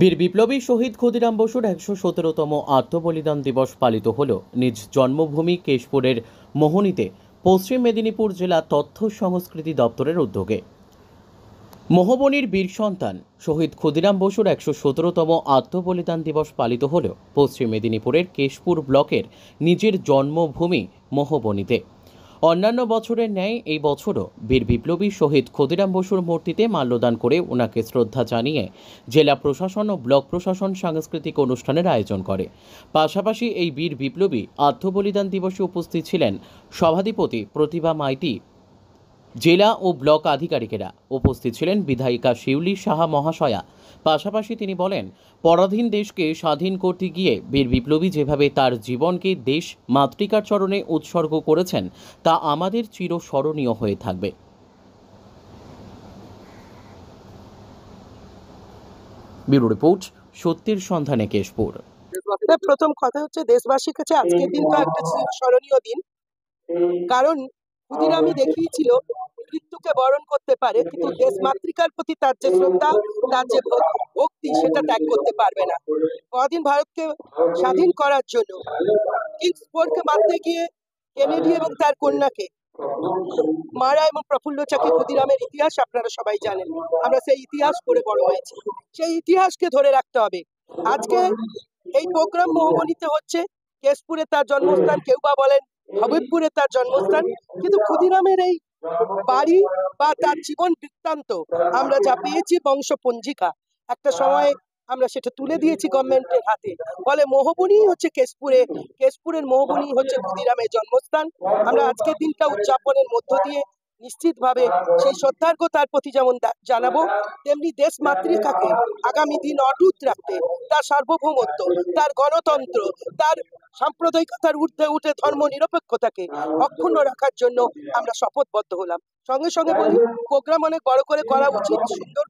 বীর বিপ্লবী শহীদ ক্ষুদিরাম বসুর ১১৭তম আত্মবলিদান দিবস পালিত হল নিজ জন্মভূমি কেশপুরের মোহনীতে পশ্চিম মেদিনীপুর জেলা তথ্য সংস্কৃতি দপ্তরের উদ্যোগে। মোহবনীর বীর সন্তান শহীদ ক্ষুদিরাম বসুর ১১৭তম আত্মবলিদান দিবস পালিত হল পশ্চিম মেদিনীপুরের কেশপুর ব্লকের নিজের জন্মভূমি মোহবনীতে। অন্যান্য বছরের ন্যায় এই বছরও বীর বিপ্লবী শহীদ ক্ষুদিরাম বসুর মূর্তিতে মাল্যদান করে ওনাকে শ্রদ্ধা জানিয়ে জেলা প্রশাসন ও ব্লক প্রশাসন সাংস্কৃতিক অনুষ্ঠানের আয়োজন করে। পাশাপাশি এই বীর বিপ্লবী আত্মবলিদান দিবসে উপস্থিত ছিলেন সভাধিপতি প্রতিভা মাইতি, জেলা ও ব্লক আধিকারিকেরা। উপস্থিত ছিলেন বিধায়িকা শিউলি সাহা মহাশয়া। পাশাপাশি তিনি বলেন, পরাধীন দেশকে স্বাধীন করতে গিয়ে বীর বিপ্লবী যেভাবে তার জীবনকে দেশ মাতৃকার চরণে উৎসর্গ করেছেন তা আমাদের চিরস্মরণীয় হয়ে থাকবে। ব্যুরো রিপোর্ট, সত্যের সন্ধানে কেশপুর। প্রথম কথা হচ্ছে দেশবাসীর কাছে আজকের দিনটা একটা স্মরণীয় দিন, কারণ ক্ষুদিরামই দেখিয়েছিল মৃত্যুকে বরণ করতে পারে, কিন্তু দেশ মাতৃকার প্রতি তার যে শ্রদ্ধা, তার যে ভক্তি, সেটা ত্যাগ করতে পারবে না। কদিন ভারতকে স্বাধীন করার জন্য কিংসফোর্ডকে মারতে গিয়ে কেনেডি এবং তার কন্যাকে মারা এবং প্রফুল্ল চাকি ক্ষুদিরামের ইতিহাস আপনারা সবাই জানেন। আমরা সেই ইতিহাস পড়ে বড় হয়েছি, সেই ইতিহাসকে ধরে রাখতে হবে। আজকে এই প্রোগ্রাম মোহবনীতে হচ্ছে, কেশপুরে তার জন্মস্থান, কেউ বা বলেন হবিবপুরে তার জন্মস্থান, কিন্তু ক্ষুদিরামের এই বাড়ি বা তার জীবন বৃত্তান্ত আমরা যা পেয়েছি বংশপঞ্জিকা, একটা সময় আমরা সেটা তুলে দিয়েছি গভর্নমেন্টের হাতে। বলে মোহবনী হচ্ছে কেশপুরের মোহবনী হচ্ছে ক্ষুদিরামের জন্মস্থান। আমরা আজকের দিনটা উদযাপনের মধ্য দিয়ে নিশ্চিতভাবে সেই শ্রদ্ধার্ঘ্যতার প্রতি যেমন জানাবো, তেমনি দেশ মাতৃকাকে আগামী দিন অটুট রাখতে, তার সার্বভৌমত্ব, তার গণতন্ত্র, তার সাম্প্রদায়িকতার ঊর্ধ্বে উঠে ধর্ম নিরপেক্ষতাকে অক্ষুণ্ণ রাখার জন্য আমরা শপথবদ্ধ হলাম। সঙ্গে সঙ্গে বলি, প্রোগ্রাম অনেক বড় করে করা উচিত, সুন্দর